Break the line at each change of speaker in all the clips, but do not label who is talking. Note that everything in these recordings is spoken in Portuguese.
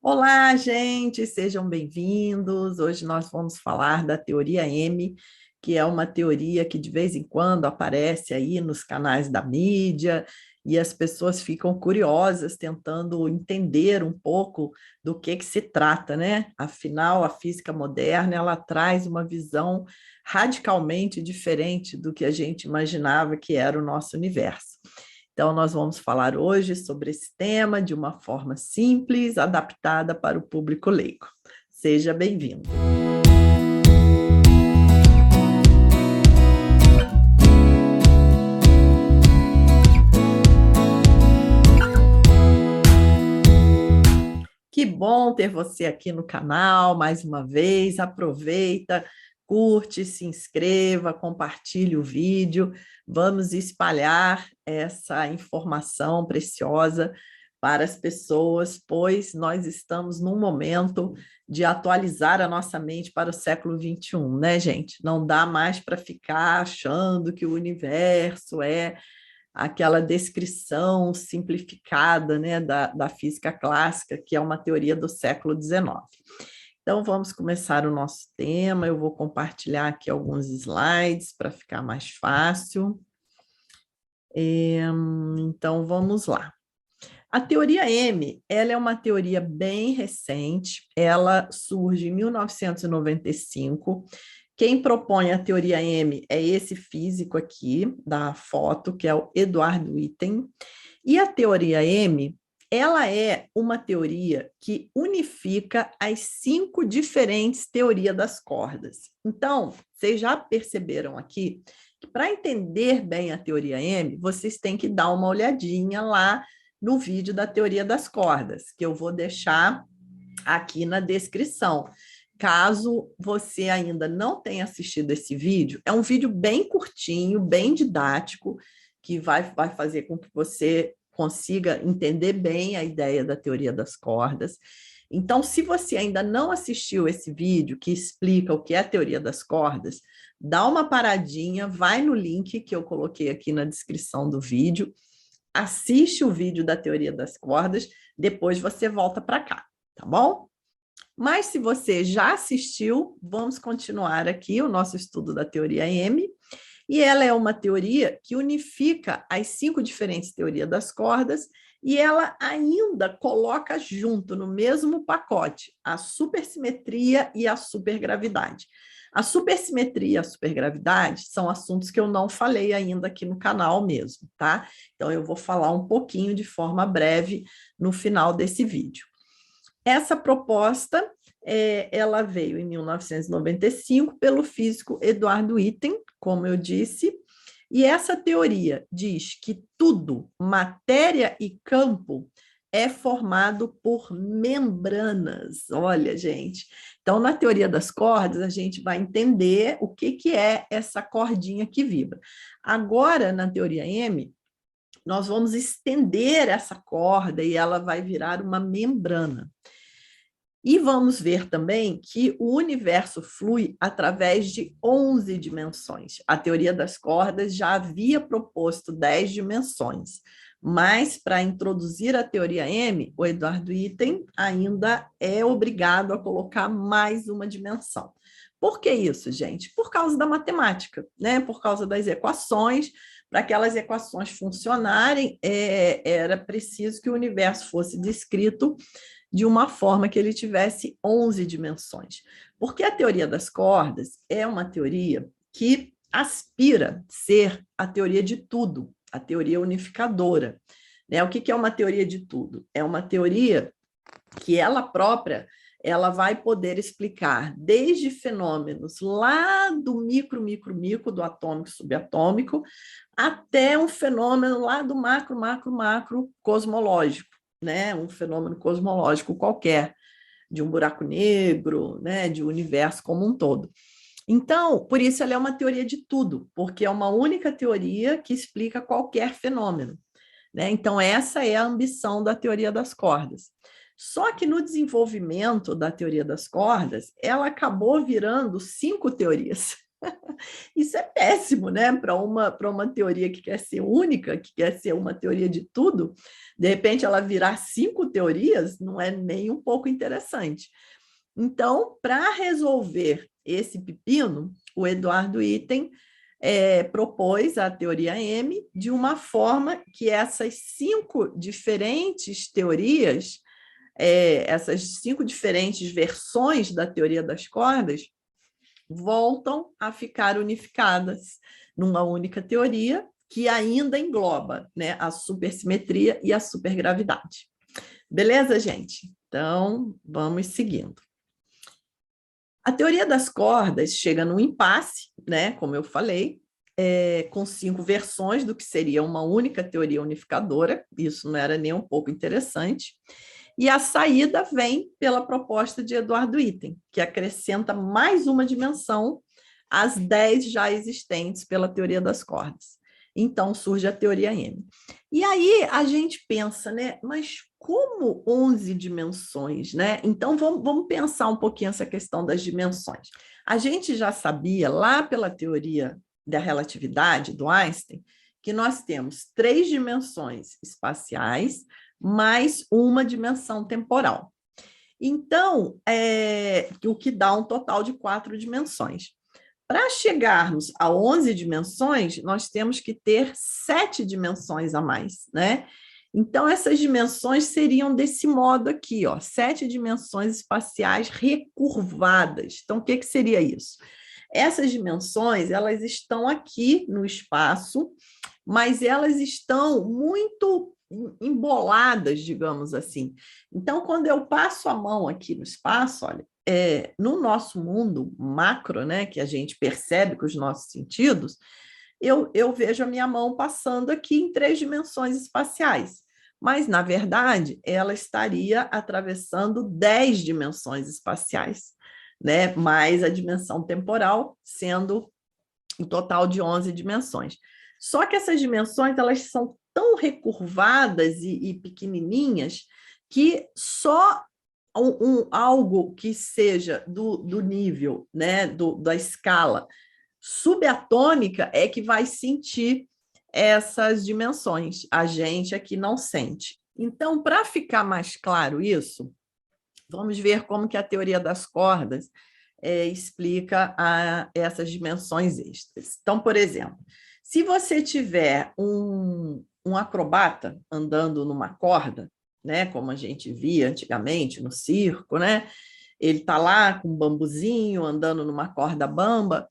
Olá, gente, sejam bem-vindos. Hoje nós vamos falar da teoria M, que é uma teoria que de vez em quando aparece aí nos canais da mídia e as pessoas ficam curiosas tentando entender um pouco do que se trata, né? Afinal, a física moderna, ela traz uma visão radicalmente diferente do que a gente imaginava que era o nosso universo. Então, nós vamos falar hoje sobre esse tema de uma forma simples, adaptada para o público leigo. Seja bem-vindo. Que bom ter você aqui no canal mais uma vez. Aproveita, curte, se inscreva, compartilhe o vídeo. Vamos espalhar essa informação preciosa para as pessoas, pois nós estamos num momento de atualizar a nossa mente para o século XXI, né, gente? Não dá mais para ficar achando que o universo é aquela descrição simplificada, né, da física clássica, que é uma teoria do século XIX. Então, vamos começar o nosso tema. Eu vou compartilhar aqui alguns slides para ficar mais fácil. Então, vamos lá. A teoria M, ela é uma teoria bem recente, ela surge em 1995. Quem propõe a teoria M é esse físico aqui, da foto, que é o Eduardo Witten. E a teoria M, ela é uma teoria que unifica as 5 diferentes teorias das cordas. Então, vocês já perceberam aqui que para entender bem a teoria M, vocês têm que dar uma olhadinha lá no vídeo da teoria das cordas, que eu vou deixar aqui na descrição. Caso você ainda não tenha assistido esse vídeo, é um vídeo bem curtinho, bem didático, que vai fazer com que você consiga entender bem a ideia da teoria das cordas. Então, se você ainda não assistiu esse vídeo que explica o que é a teoria das cordas, dá uma paradinha, vai no link que eu coloquei aqui na descrição do vídeo, assiste o vídeo da teoria das cordas, depois você volta para cá, tá bom? Mas se você já assistiu, vamos continuar aqui o nosso estudo da teoria M, e ela é uma teoria que unifica as 5 diferentes teorias das cordas, e ela ainda coloca junto no mesmo pacote a supersimetria e a supergravidade. A supersimetria e a supergravidade são assuntos que eu não falei ainda aqui no canal mesmo, tá? Então eu vou falar um pouquinho de forma breve no final desse vídeo. Essa proposta, ela veio em 1995 pelo físico Eduardo Witten, como eu disse, e essa teoria diz que tudo, matéria e campo, é formado por membranas. Olha, gente. Então, na teoria das cordas, a gente vai entender o que é essa cordinha que vibra. Agora, na teoria M, nós vamos estender essa corda e ela vai virar uma membrana. E vamos ver também que o universo flui através de 11 dimensões. A teoria das cordas já havia proposto 10 dimensões, mas para introduzir a teoria M, o Eduardo Witten ainda é obrigado a colocar mais uma dimensão. Por que isso, gente? Por causa da matemática, né? Por causa das equações. Para aquelas equações funcionarem, era preciso que o universo fosse descrito de uma forma que ele tivesse 11 dimensões. Porque a teoria das cordas é uma teoria que aspira ser a teoria de tudo, a teoria unificadora. Né? O que é uma teoria de tudo? É uma teoria que ela própria ela vai poder explicar desde fenômenos lá do micro, do atômico, subatômico, até um fenômeno lá do macro cosmológico, né? Um fenômeno cosmológico qualquer, de um buraco negro, né? De um universo como um todo. Então, por isso ela é uma teoria de tudo, porque é uma única teoria que explica qualquer fenômeno. Né? Então, essa é a ambição da teoria das cordas. Só que no desenvolvimento da teoria das cordas, ela acabou virando 5 teorias. Isso é péssimo, né? Para uma teoria que quer ser única, que quer ser uma teoria de tudo, de repente ela virar 5 teorias, não é nem um pouco interessante. Então, para resolver esse pepino, o Eduardo Itten propôs a teoria M de uma forma que essas 5 diferentes teorias, essas 5 diferentes versões da teoria das cordas, voltam a ficar unificadas numa única teoria que ainda engloba, né, a supersimetria e a supergravidade. Beleza, gente? Então, vamos seguindo. A teoria das cordas chega num impasse, né, como eu falei, com 5 versões do que seria uma única teoria unificadora, isso não era nem um pouco interessante, e a saída vem pela proposta de Eduardo Itten, que acrescenta mais uma dimensão às 10 já existentes pela teoria das cordas. Então surge a teoria M. E aí a gente pensa, né, mas como 11 dimensões, né? Então vamos pensar um pouquinho essa questão das dimensões. A gente já sabia lá pela teoria da relatividade do Einstein que nós temos 3 dimensões espaciais mais uma dimensão temporal. Então, o que dá um total de 4 dimensões. Para chegarmos a 11 dimensões, nós temos que ter 7 dimensões a mais, né? Então, essas dimensões seriam desse modo aqui, ó, 7 dimensões espaciais recurvadas. Então, o que seria isso? Essas dimensões, elas estão aqui no espaço, mas elas estão muito emboladas, digamos assim. Então, quando eu passo a mão aqui no espaço, olha, no nosso mundo macro, né, que a gente percebe com os nossos sentidos, eu vejo a minha mão passando aqui em 3 dimensões espaciais. Mas, na verdade, ela estaria atravessando 10 dimensões espaciais, né? Mais a dimensão temporal, sendo um total de 11 dimensões. Só que essas dimensões elas são tão recurvadas e pequenininhas que só algo que seja do nível, né, da escala subatômica é que vai sentir essas dimensões. A gente aqui não sente. Então, para ficar mais claro isso, vamos ver como que a teoria das cordas explica essas dimensões extras. Então, por exemplo, se você tiver um acrobata andando numa corda, né, como a gente via antigamente no circo, né? Ele está lá com um bambuzinho, andando numa corda bamba.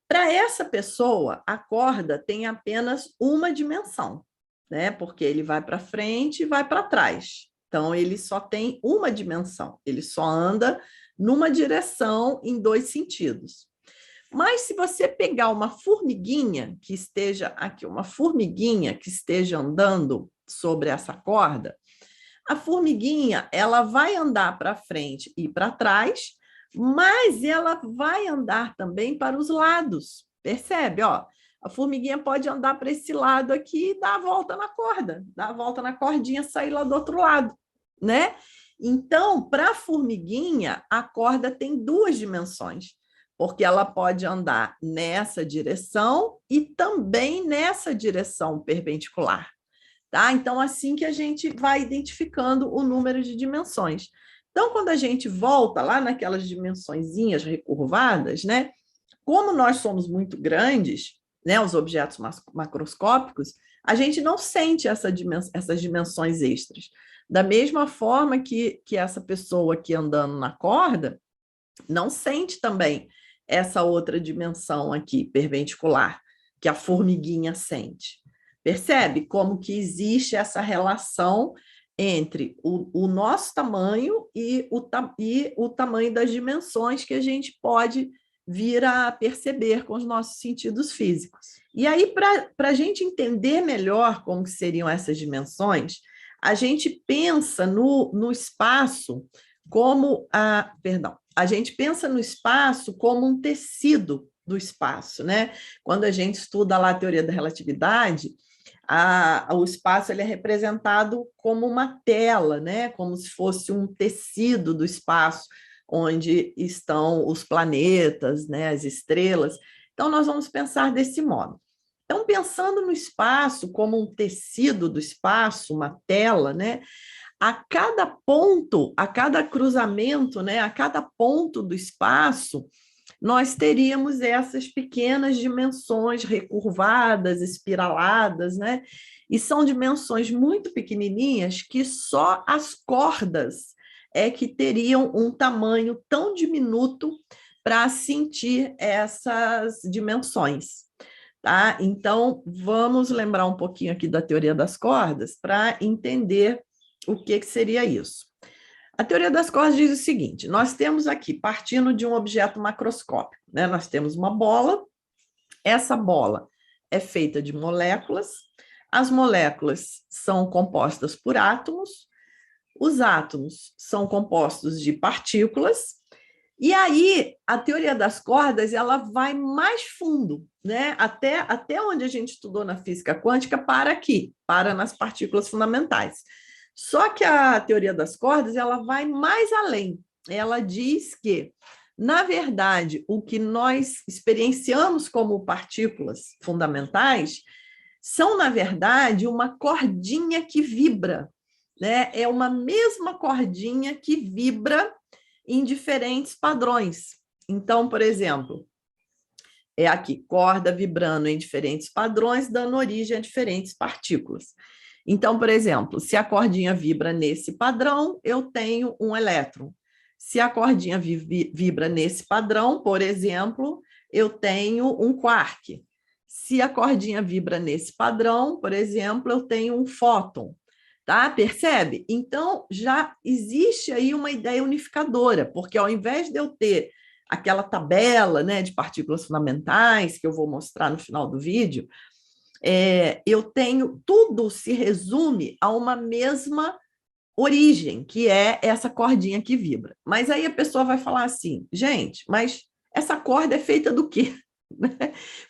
Para essa pessoa, a corda tem apenas uma dimensão, né? Porque ele vai para frente e vai para trás. Então, ele só tem uma dimensão, ele só anda numa direção em 2 sentidos. Mas se você pegar uma formiguinha que esteja aqui, uma formiguinha que esteja andando sobre essa corda, a formiguinha ela vai andar para frente e para trás, mas ela vai andar também para os lados. Percebe? Ó, a formiguinha pode andar para esse lado aqui e dar a volta na corda, dar a volta na cordinha, sair lá do outro lado, né? Então, para a formiguinha, a corda tem 2 dimensões, porque ela pode andar nessa direção e também nessa direção perpendicular. Tá? Então, assim que a gente vai identificando o número de dimensões. Então, quando a gente volta lá naquelas dimensõezinhas recurvadas, né? Como nós somos muito grandes, né? Os objetos macroscópicos, a gente não sente essas dimensões extras. Da mesma forma que essa pessoa aqui andando na corda não sente também essa outra dimensão aqui, perpendicular, que a formiguinha sente. Percebe como que existe essa relação entre o nosso tamanho e o tamanho das dimensões que a gente pode vir a perceber com os nossos sentidos físicos. E aí, para a gente entender melhor como que seriam essas dimensões, a gente pensa no espaço como a gente pensa no espaço como um tecido do espaço, né? Quando a gente estuda lá a teoria da relatividade, o espaço ele é representado como uma tela, né? Como se fosse um tecido do espaço, onde estão os planetas, né? As estrelas. Então, nós vamos pensar desse modo. Então, pensando no espaço como um tecido do espaço, uma tela, né? A cada ponto, a cada cruzamento, né? A cada ponto do espaço, nós teríamos essas pequenas dimensões recurvadas, espiraladas, né? E são dimensões muito pequenininhas que só as cordas é que teriam um tamanho tão diminuto para sentir essas dimensões, tá? Então, vamos lembrar um pouquinho aqui da teoria das cordas para entender o que seria isso. A teoria das cordas diz o seguinte: nós temos aqui, partindo de um objeto macroscópico, né? Nós temos uma bola, essa bola é feita de moléculas, as moléculas são compostas por átomos, os átomos são compostos de partículas, e aí a teoria das cordas ela vai mais fundo, né? Até onde a gente estudou na física quântica, para aqui, para nas partículas fundamentais. Só que a teoria das cordas ela vai mais além. Ela diz que, na verdade, o que nós experienciamos como partículas fundamentais são, na verdade, uma cordinha que vibra, né? É uma mesma cordinha que vibra em diferentes padrões. Então, por exemplo, é aqui, corda vibrando em diferentes padrões, dando origem a diferentes partículas. Então, por exemplo, se a cordinha vibra nesse padrão, eu tenho um elétron. Se a cordinha vibra nesse padrão, por exemplo, eu tenho um quark. Se a cordinha vibra nesse padrão, por exemplo, eu tenho um fóton. Tá? Percebe? Então, já existe aí uma ideia unificadora, porque ao invés de eu ter aquela tabela, né, de partículas fundamentais, que eu vou mostrar no final do vídeo, eu tenho, tudo se resume a uma mesma origem, que é essa cordinha que vibra. Mas aí a pessoa vai falar assim, gente, mas essa corda é feita do quê?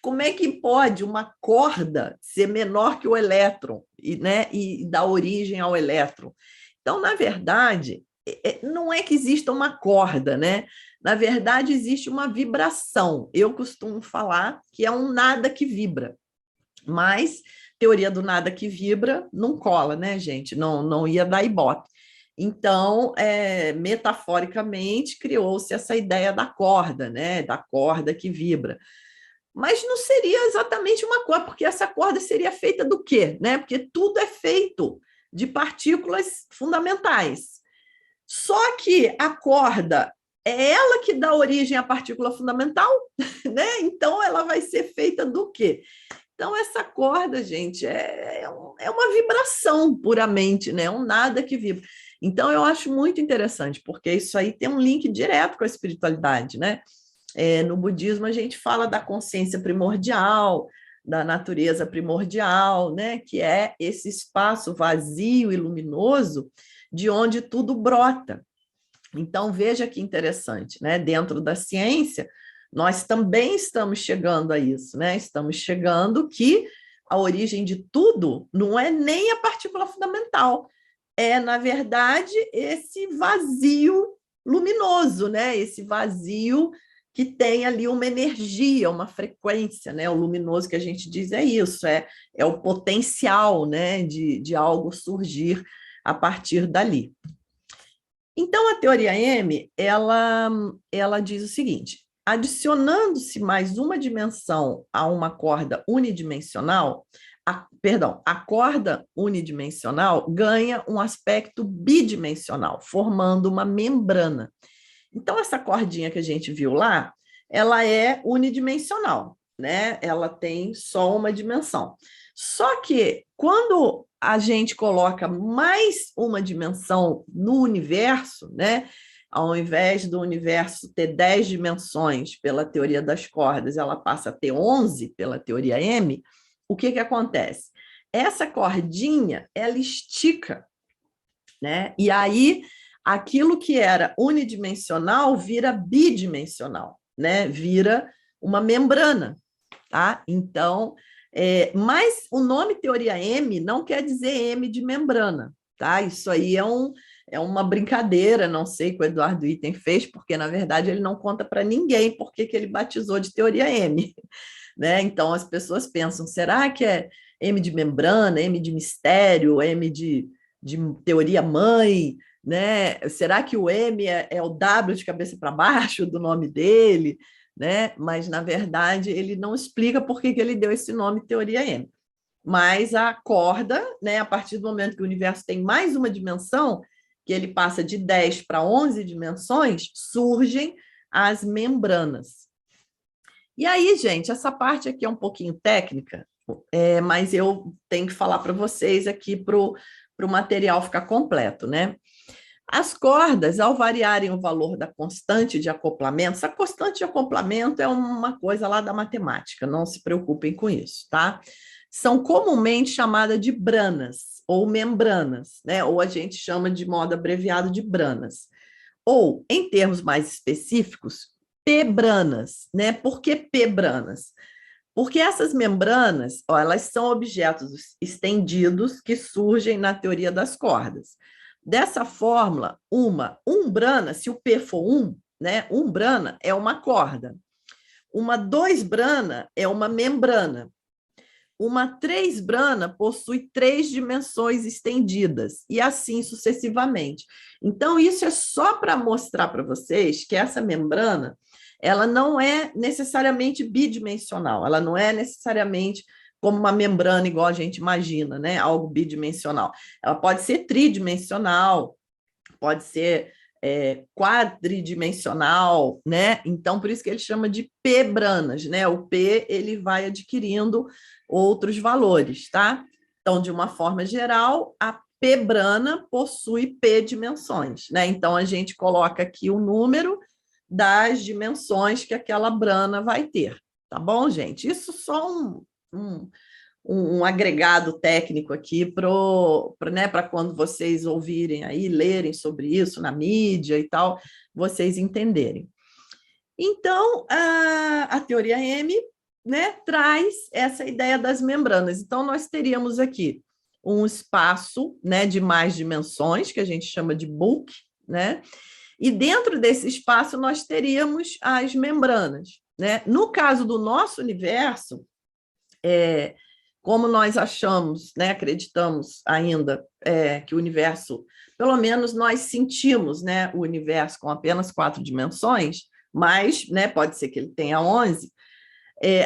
Como é que pode uma corda ser menor que o elétron, né, e dar origem ao elétron? Então, na verdade, não é que exista uma corda, né? Na verdade, existe uma vibração. Eu costumo falar que é um nada que vibra. Mas teoria do nada que vibra não cola, né, gente? Não ia dar ibope. Então, metaforicamente, criou-se essa ideia da corda, né? Da corda que vibra. Mas não seria exatamente uma corda, porque essa corda seria feita do quê? Né? Porque tudo é feito de partículas fundamentais. Só que a corda é ela que dá origem à partícula fundamental, né? Então ela vai ser feita do quê? Então, essa corda, gente, é uma vibração puramente, né? Um nada que vibra. Então, eu acho muito interessante, porque isso aí tem um link direto com a espiritualidade, né? No budismo, a gente fala da consciência primordial, da natureza primordial, né? Que é esse espaço vazio e luminoso de onde tudo brota. Então, veja que interessante, né? Dentro da ciência, nós também estamos chegando a isso, né? Estamos chegando que a origem de tudo não é nem a partícula fundamental, é, na verdade, esse vazio luminoso, né? Esse vazio que tem ali uma energia, uma frequência, né? O luminoso que a gente diz é isso, é o potencial, né? De algo surgir a partir dali. Então, a teoria M, ela diz o seguinte: adicionando-se mais uma dimensão a uma corda unidimensional, a corda unidimensional ganha um aspecto bidimensional, formando uma membrana. Então, essa cordinha que a gente viu lá, ela é unidimensional, né? Ela tem só uma dimensão. Só que quando a gente coloca mais uma dimensão no universo, né? Ao invés do universo ter 10 dimensões pela teoria das cordas, ela passa a ter 11 pela teoria M, o que acontece? Essa cordinha, ela estica, né? E aí, aquilo que era unidimensional vira bidimensional, né? Vira uma membrana, tá? Então, mas o nome teoria M não quer dizer M de membrana, tá? Isso aí é uma brincadeira, não sei, que o Eduardo Itten fez, porque, na verdade, ele não conta para ninguém por que ele batizou de teoria M, né? Então, as pessoas pensam, será que é M de membrana, M de mistério, M de teoria mãe, né? Será que o M é o W de cabeça para baixo do nome dele, né? Mas, na verdade, ele não explica por que ele deu esse nome teoria M. Mas a corda, né, a partir do momento que o universo tem mais uma dimensão, que ele passa de 10 para 11 dimensões, surgem as membranas. E aí, gente, essa parte aqui é um pouquinho técnica, mas eu tenho que falar para vocês aqui para o material ficar completo, né? As cordas, ao variarem o valor da constante de acoplamento, essa constante de acoplamento é uma coisa lá da matemática, não se preocupem com isso, tá? São comumente chamadas de branas ou membranas, né? Ou a gente chama de modo abreviado de branas. Ou, em termos mais específicos, P-branas, né? Por que P-branas? Porque essas membranas, ó, elas são objetos estendidos que surgem na teoria das cordas. Dessa fórmula, uma umbrana, se o P for 1, né? Umbrana é uma corda. Uma 2-brana é uma membrana. Uma 3-brana possui 3 dimensões estendidas, e assim sucessivamente. Então, isso é só para mostrar para vocês que essa membrana, ela não é necessariamente bidimensional, ela não é necessariamente como uma membrana igual a gente imagina, né? Algo bidimensional. Ela pode ser tridimensional, pode ser quadridimensional, né? Então, por isso que ele chama de P-branas, né? O P, ele vai adquirindo outros valores, tá? Então, de uma forma geral, a P-brana possui P dimensões, né? Então, a gente coloca aqui o número das dimensões que aquela brana vai ter, tá bom, gente? Isso só um agregado técnico aqui para quando vocês ouvirem aí, lerem sobre isso na mídia e tal, vocês entenderem. Então, a teoria M, né, traz essa ideia das membranas. Então, nós teríamos aqui um espaço, né, de mais dimensões, que a gente chama de bulk, né? E dentro desse espaço nós teríamos as membranas, né? No caso do nosso universo, como nós achamos, né, acreditamos ainda que o universo, pelo menos nós sentimos, né, o universo com apenas 4 dimensões, mas, né, pode ser que ele tenha 11,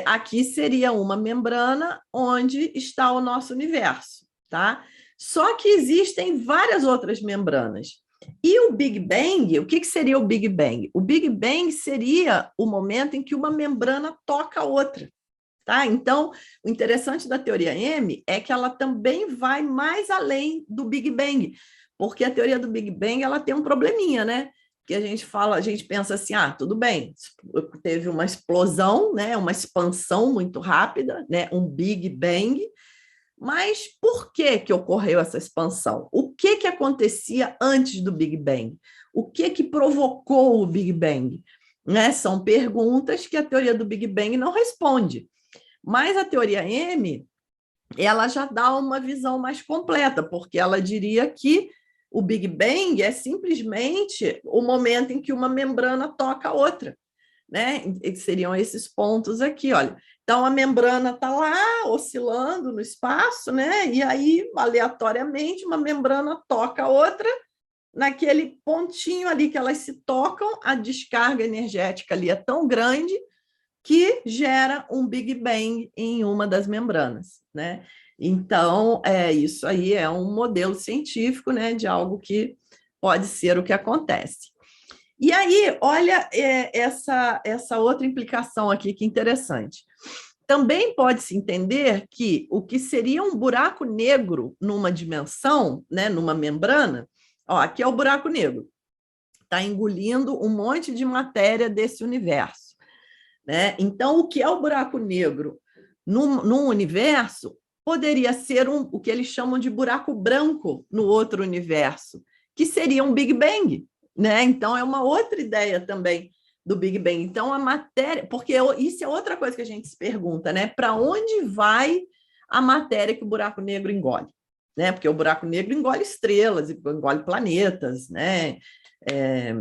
aqui seria uma membrana onde está o nosso universo, tá? Só que existem várias outras membranas. E o Big Bang, o que seria o Big Bang? O Big Bang seria o momento em que uma membrana toca a outra. Tá? Então, o interessante da teoria M é que ela também vai mais além do Big Bang, porque a teoria do Big Bang ela tem um probleminha, né? Que a gente fala, a gente pensa assim, tudo bem, teve uma explosão, né? Uma expansão muito rápida, né? Um Big Bang, mas por que ocorreu essa expansão? O que acontecia antes do Big Bang? O que provocou o Big Bang? Né? São perguntas que a teoria do Big Bang não responde. Mas a teoria M, ela já dá uma visão mais completa, porque ela diria que o Big Bang é simplesmente o momento em que uma membrana toca a outra, né? E seriam esses pontos aqui, olha. Então, a membrana está lá, oscilando no espaço, né? E aí, aleatoriamente, uma membrana toca a outra, naquele pontinho ali que elas se tocam, a descarga energética ali é tão grande que gera um Big Bang em uma das membranas, né? Então, isso aí é um modelo científico, né, de algo que pode ser o que acontece. E aí, olha essa outra implicação aqui que interessante. Também pode-se entender que o que seria um buraco negro numa dimensão, né, numa membrana, ó, aqui é o buraco negro, está engolindo um monte de matéria desse universo. Né? Então, o que é o buraco negro num universo poderia ser o que eles chamam de buraco branco no outro universo, que seria um Big Bang. Né? Então, é uma outra ideia também do Big Bang. Então, a matéria... Porque isso é outra coisa que a gente se pergunta, né? Para onde vai a matéria que o buraco negro engole? né? Porque o buraco negro engole estrelas, engole planetas, né?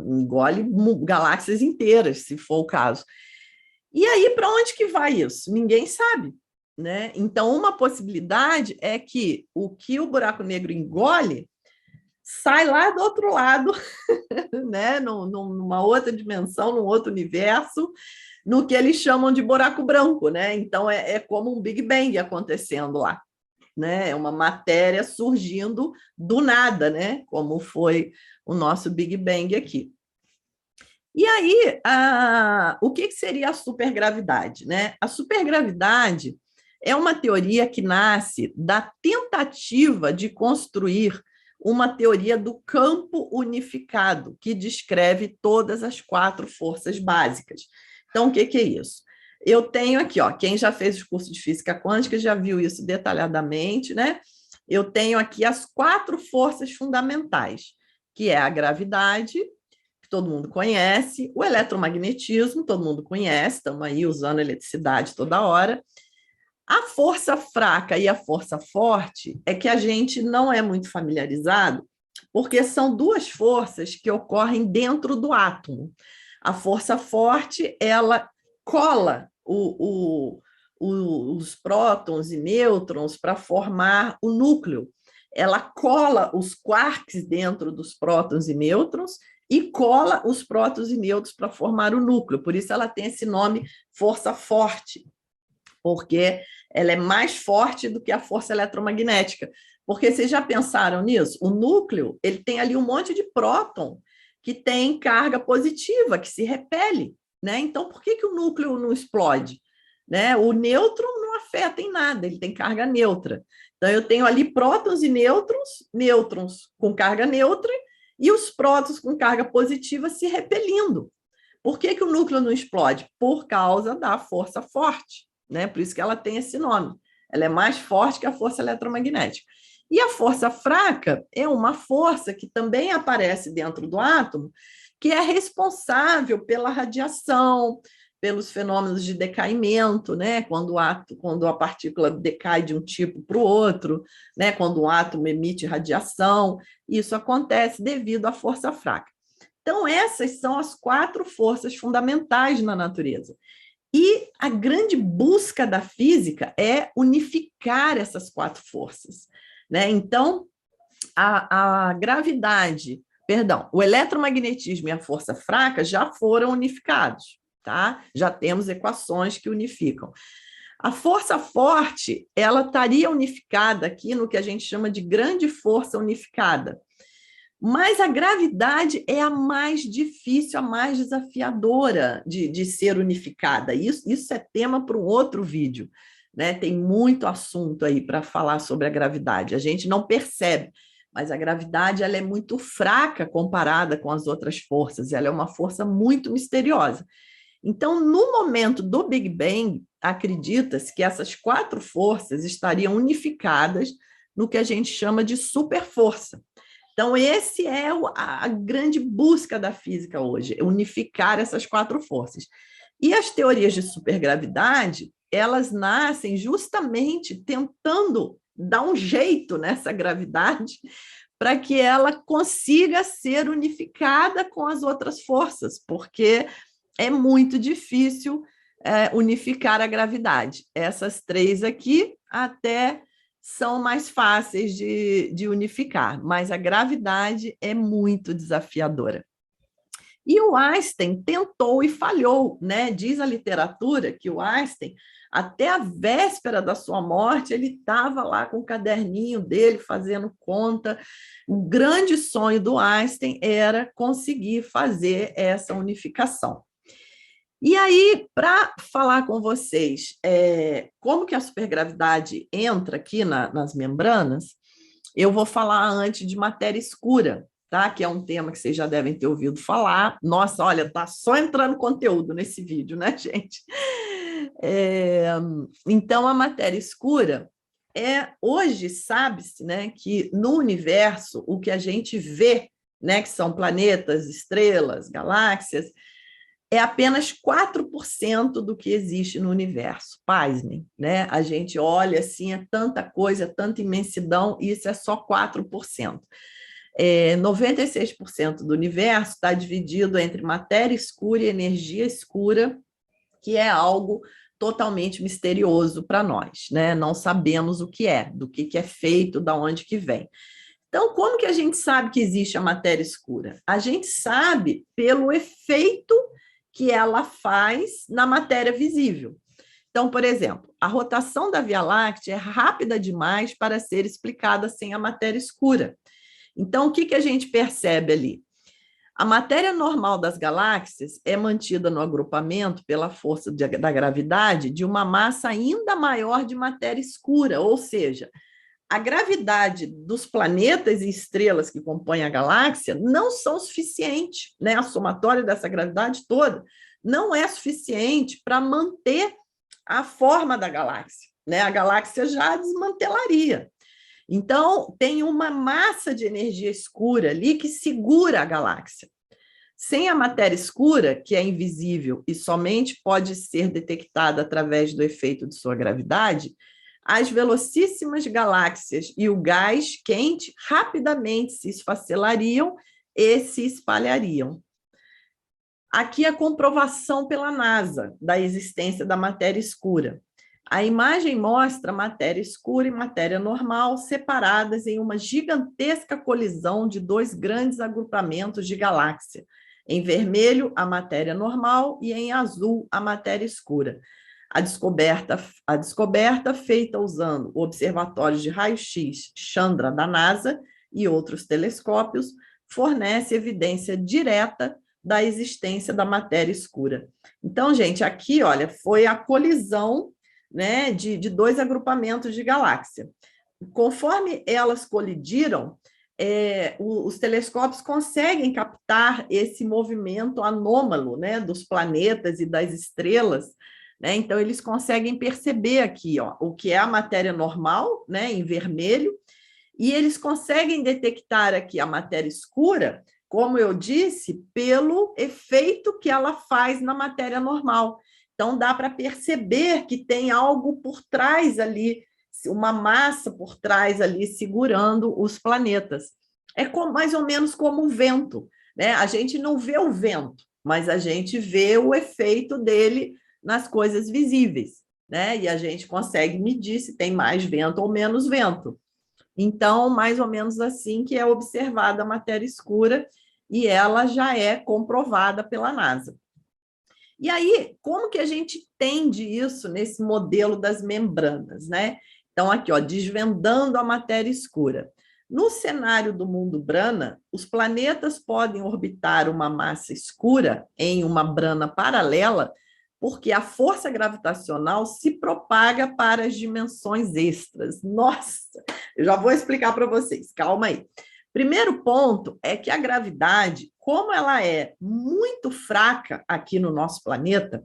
Engole galáxias inteiras, se for o caso. E aí, para onde que vai isso? Ninguém sabe, né? Então, uma possibilidade é que o buraco negro engole sai lá do outro lado, né? Numa outra dimensão, num outro universo, no que eles chamam de buraco branco, né? Então, é como um Big Bang acontecendo lá, né? É uma matéria surgindo do nada, né? Como foi o nosso Big Bang aqui. E aí, o que seria a supergravidade, né? A supergravidade é uma teoria que nasce da tentativa de construir uma teoria do campo unificado, que descreve todas as 4 forças básicas. Então, o que é isso? Eu tenho aqui, ó, quem já fez o curso de física quântica já viu isso detalhadamente, né? Eu tenho aqui as 4 forças fundamentais, que é a gravidade, que todo mundo conhece, o eletromagnetismo, todo mundo conhece, estamos aí usando eletricidade toda hora. A força fraca e a força forte é que a gente não é muito familiarizado, porque são 2 forças que ocorrem dentro do átomo. A força forte, ela cola os prótons e nêutrons para formar o núcleo. Ela cola os quarks dentro dos prótons e nêutrons e cola os prótons e nêutrons para formar o núcleo. Por isso ela tem esse nome força forte, porque ela é mais forte do que a força eletromagnética. Porque vocês já pensaram nisso? O núcleo, ele tem ali um monte de próton que tem carga positiva, que se repele, né? Então, por que o núcleo não explode? Né? O nêutron não afeta em nada, ele tem carga neutra. Então, eu tenho ali prótons e nêutrons, nêutrons com carga neutra, e os prótons com carga positiva se repelindo. Por que o núcleo não explode? Por causa da força forte, né? Por isso que ela tem esse nome. Ela é mais forte que a força eletromagnética. E a força fraca é uma força que também aparece dentro do átomo, que é responsável pela radiação, pelos fenômenos de decaimento, né? Quando a partícula decai de um tipo para o outro, né? Quando o átomo emite radiação, isso acontece devido à força fraca. Então, essas são as 4 forças fundamentais na natureza. E a grande busca da física é unificar essas 4 forças, né? Então, a gravidade, perdão, o eletromagnetismo e a força fraca já foram unificados, tá? Já temos equações que unificam. A força forte, ela estaria unificada aqui no que a gente chama de grande força unificada. Mas a gravidade é a mais difícil, a mais desafiadora de ser unificada. Isso é tema para um outro vídeo, né? Tem muito assunto aí para falar sobre a gravidade. A gente não percebe, mas a gravidade ela é muito fraca comparada com as outras forças. Ela é uma força muito misteriosa. Então, no momento do Big Bang, acredita-se que essas 4 forças estariam unificadas no que a gente chama de superforça. Então, esse é a grande busca da física hoje, unificar essas 4 forças. E as teorias de supergravidade, elas nascem justamente tentando dar um jeito nessa gravidade para que ela consiga ser unificada com as outras forças, porque é muito difícil unificar a gravidade. Essas 3 aqui até são mais fáceis de unificar, mas a gravidade é muito desafiadora. E o Einstein tentou e falhou, né? Diz a literatura que o Einstein, até a véspera da sua morte, ele estava lá com o caderninho dele, fazendo conta. O grande sonho do Einstein era conseguir fazer essa unificação. E aí, para falar com vocês como que a supergravidade entra aqui nas membranas, eu vou falar antes de matéria escura, tá? Que é um tema que vocês já devem ter ouvido falar. Nossa, olha, tá só entrando conteúdo nesse vídeo, né, gente? Então, a matéria escura hoje sabe-se, né, que no universo o que a gente vê, né, que são planetas, estrelas, galáxias, é apenas 4% do que existe no universo. Pasmem, né? A gente olha assim, é tanta coisa, tanta imensidão, e isso é só 4%. 96% do universo está dividido entre matéria escura e energia escura, que é algo totalmente misterioso para nós, né? Não sabemos o que é, do que é feito, da onde que vem. Então, como que a gente sabe que existe a matéria escura? A gente sabe pelo efeito que ela faz na matéria visível. Então, por exemplo, a rotação da Via Láctea é rápida demais para ser explicada sem a matéria escura. Então, o que a gente percebe ali? A matéria normal das galáxias é mantida no agrupamento pela força da gravidade de uma massa ainda maior de matéria escura, ou seja, a gravidade dos planetas e estrelas que compõem a galáxia não são suficientes, né? A somatória dessa gravidade toda não é suficiente para manter a forma da galáxia, né? A galáxia já desmantelaria. Então, tem uma massa de energia escura ali que segura a galáxia. Sem a matéria escura, que é invisível e somente pode ser detectada através do efeito de sua gravidade, as velocíssimas galáxias e o gás quente rapidamente se esfacelariam e se espalhariam. Aqui a comprovação pela NASA da existência da matéria escura. A imagem mostra matéria escura e matéria normal separadas em uma gigantesca colisão de dois grandes agrupamentos de galáxia. Em vermelho, a matéria normal e em azul, a matéria escura. A descoberta feita usando o Observatório de Raio-X Chandra da NASA e outros telescópios fornece evidência direta da existência da matéria escura. Então, gente, aqui, olha, foi a colisão, né, de dois agrupamentos de galáxia. Conforme elas colidiram, os telescópios conseguem captar esse movimento anômalo, né, dos planetas e das estrelas, né? Então, eles conseguem perceber aqui, ó, o que é a matéria normal, né, em vermelho, e eles conseguem detectar aqui a matéria escura, como eu disse, pelo efeito que ela faz na matéria normal. Então, dá para perceber que tem algo por trás ali, uma massa por trás ali segurando os planetas. É mais ou menos como o vento, né? A gente não vê o vento, mas a gente vê o efeito dele nas coisas visíveis, né? E a gente consegue medir se tem mais vento ou menos vento. Então, mais ou menos assim que é observada a matéria escura e ela já é comprovada pela NASA. E aí, como que a gente entende isso nesse modelo das membranas, né? Então, aqui, ó, desvendando a matéria escura. No cenário do mundo brana, os planetas podem orbitar uma massa escura em uma brana paralela, porque a força gravitacional se propaga para as dimensões extras. Nossa, eu já vou explicar para vocês, calma aí. Primeiro ponto é que a gravidade, como ela é muito fraca aqui no nosso planeta,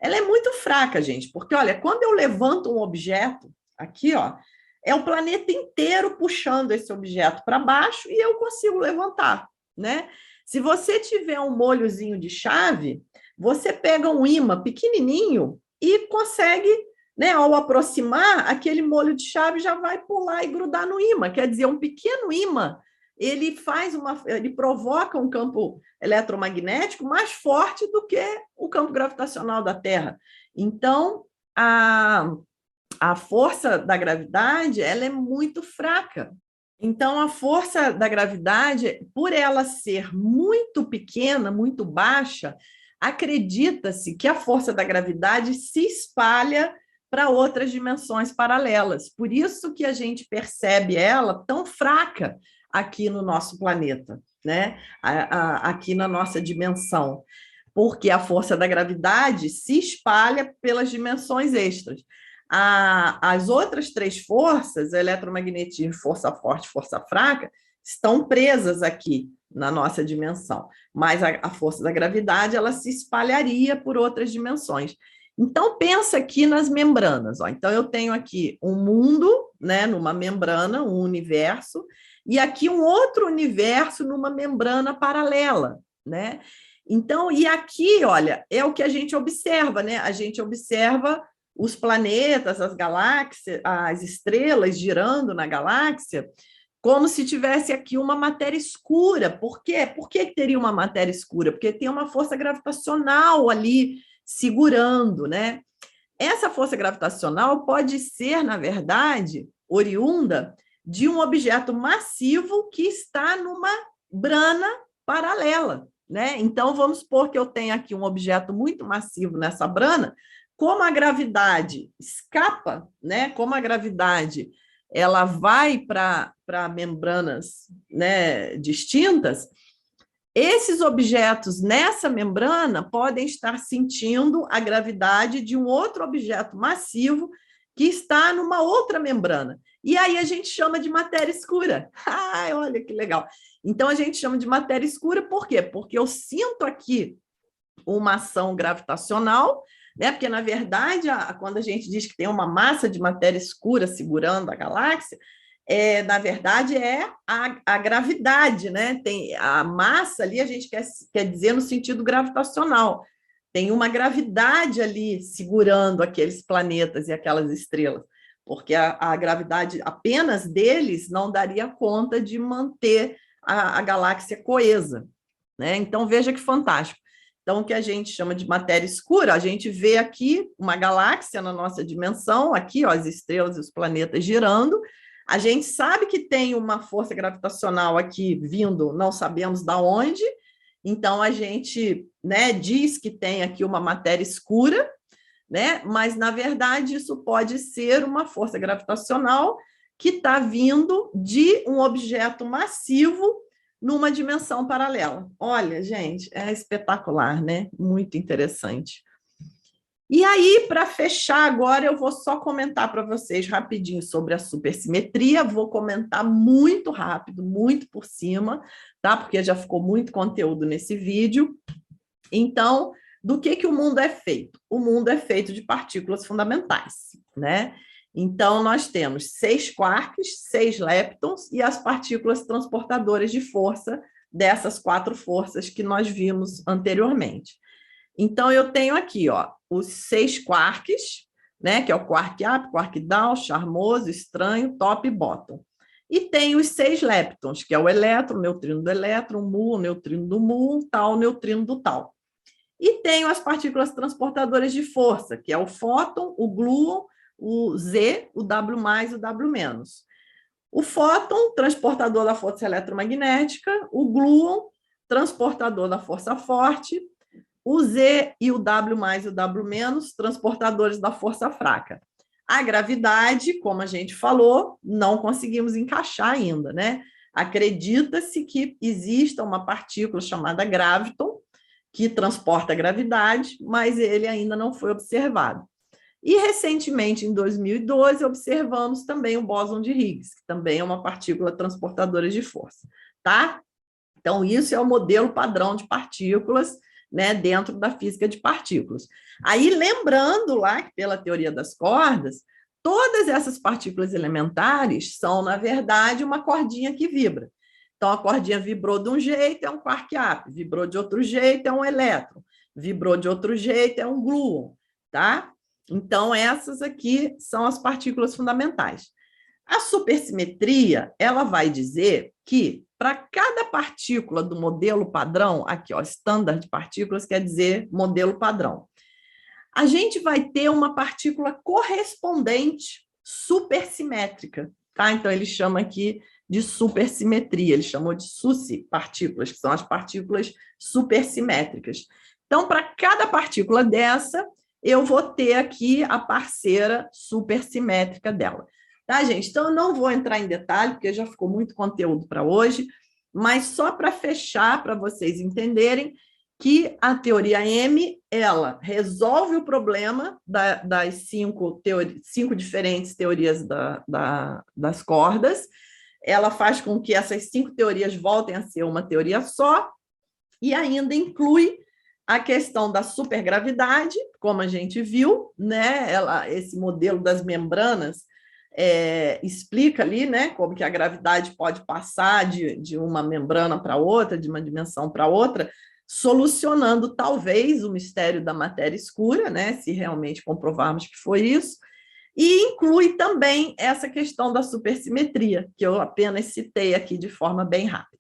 ela é muito fraca, gente, porque, olha, quando eu levanto um objeto, aqui, ó, é o planeta inteiro puxando esse objeto para baixo e eu consigo levantar, né? Se você tiver um molhozinho de chave, você pega um ímã pequenininho e consegue, né, ao aproximar, aquele molho de chave já vai pular e grudar no ímã. Quer dizer, um pequeno ímã, ele provoca um campo eletromagnético mais forte do que o campo gravitacional da Terra. Então, a força da gravidade, ela é muito fraca. Então, a força da gravidade, por ela ser muito pequena, muito baixa, acredita-se que a força da gravidade se espalha para outras dimensões paralelas. Por isso que a gente percebe ela tão fraca aqui no nosso planeta, né? Aqui na nossa dimensão, porque a força da gravidade se espalha pelas dimensões extras. As outras três forças, eletromagnetismo, força forte, força fraca, estão presas aqui na nossa dimensão, mas a força da gravidade ela se espalharia por outras dimensões. Então, pensa aqui nas membranas. Ó. Então, eu tenho aqui um mundo, né, numa membrana, um universo, e aqui um outro universo numa membrana paralela, né? Então, e aqui, olha, é o que a gente observa, né? A gente observa os planetas, as galáxias, as estrelas girando na galáxia, como se tivesse aqui uma matéria escura. Por quê? Por que teria uma matéria escura? Porque tem uma força gravitacional ali segurando, né? Essa força gravitacional pode ser, na verdade, oriunda de um objeto massivo que está numa brana paralela, né? Então, vamos supor que eu tenho aqui um objeto muito massivo nessa brana, como a gravidade escapa, né? Como a gravidade ela vai para membranas, né, distintas, esses objetos nessa membrana podem estar sentindo a gravidade de um outro objeto massivo que está numa outra membrana. E aí a gente chama de matéria escura. Ai, olha que legal. Então a gente chama de matéria escura por quê? Porque eu sinto aqui uma ação gravitacional, né? Porque, na verdade, quando a gente diz que tem uma massa de matéria escura segurando a galáxia, na verdade, é a gravidade, né? Tem a massa ali, a gente quer dizer no sentido gravitacional. Tem uma gravidade ali segurando aqueles planetas e aquelas estrelas, porque a gravidade apenas deles não daria conta de manter a galáxia coesa, né? Então, veja que fantástico. Então, o que a gente chama de matéria escura, a gente vê aqui uma galáxia na nossa dimensão, aqui, ó, as estrelas e os planetas girando. A gente sabe que tem uma força gravitacional aqui vindo, não sabemos de onde, então a gente, né, diz que tem aqui uma matéria escura, né? Mas, na verdade, isso pode ser uma força gravitacional que está vindo de um objeto massivo numa dimensão paralela. Olha, gente, é espetacular, né? Muito interessante. E aí, para fechar agora, eu vou só comentar para vocês rapidinho sobre a supersimetria, vou comentar muito rápido, muito por cima, tá? Porque já ficou muito conteúdo nesse vídeo. Então, do que o mundo é feito? O mundo é feito de partículas fundamentais, né? Então, nós temos 6 quarks, 6 leptons e as partículas transportadoras de força dessas 4 forças que nós vimos anteriormente. Então, eu tenho aqui, ó, os 6 quarks, né, que é o quark up, quark down, charmoso, estranho, top e bottom. E tem os 6 leptons, que é o elétron, o neutrino do elétron, o mu, o neutrino do mu, tal, o neutrino do tal. E tenho as partículas transportadoras de força, que é o fóton, o gluon, o Z, o W+, o W-. O fóton, transportador da força eletromagnética, o gluon, transportador da força forte, o Z e o W+, e o W-, transportadores da força fraca. A gravidade, como a gente falou, não conseguimos encaixar ainda, né? Acredita-se que exista uma partícula chamada graviton, que transporta a gravidade, mas ele ainda não foi observado. E, recentemente, em 2012, observamos também o bóson de Higgs, que também é uma partícula transportadora de força, tá? Então, isso é o modelo padrão de partículas, né, dentro da física de partículas. Aí, lembrando lá que, pela teoria das cordas, todas essas partículas elementares são, na verdade, uma cordinha que vibra. Então, a cordinha vibrou de um jeito, é um quark up, vibrou de outro jeito, é um elétron, vibrou de outro jeito, é um gluon, tá? Então, essas aqui são as partículas fundamentais. A supersimetria, ela vai dizer que, para cada partícula do modelo padrão, aqui, ó, standard de partículas quer dizer modelo padrão, a gente vai ter uma partícula correspondente supersimétrica, tá? Então, ele chama aqui de supersimetria, ele chamou de SUSI-partículas, que são as partículas supersimétricas. Então, para cada partícula dessa, eu vou ter aqui a parceira supersimétrica dela. Tá, gente? Então, eu não vou entrar em detalhe, porque já ficou muito conteúdo para hoje, mas só para fechar, para vocês entenderem que a teoria M, ela resolve o problema das 5 diferentes teorias das cordas, ela faz com que essas 5 teorias voltem a ser uma teoria só, e ainda inclui a questão da supergravidade, como a gente viu, né? Esse modelo das membranas explica ali, né, como que a gravidade pode passar de uma membrana para outra, de uma dimensão para outra, solucionando talvez o mistério da matéria escura, né, se realmente comprovarmos que foi isso, e inclui também essa questão da supersimetria, que eu apenas citei aqui de forma bem rápida.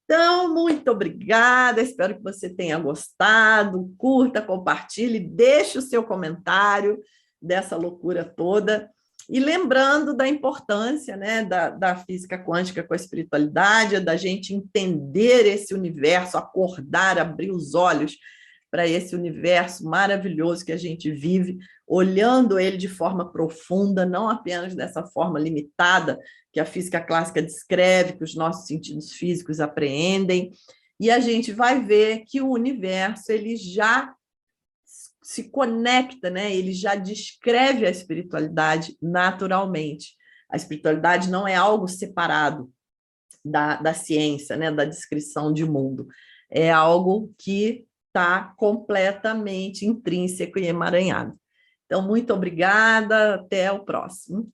Então, muito obrigada, espero que você tenha gostado, curta, compartilhe, deixe o seu comentário dessa loucura toda, e lembrando da importância, né, da física quântica com a espiritualidade, da gente entender esse universo, acordar, abrir os olhos para esse universo maravilhoso que a gente vive, olhando ele de forma profunda, não apenas dessa forma limitada que a física clássica descreve, que os nossos sentidos físicos apreendem, e a gente vai ver que o universo ele já se conecta, né? Ele já descreve a espiritualidade naturalmente. A espiritualidade não é algo separado da ciência, né? Da descrição de mundo. É algo que está completamente intrínseco e emaranhado. Então, muito obrigada, até o próximo.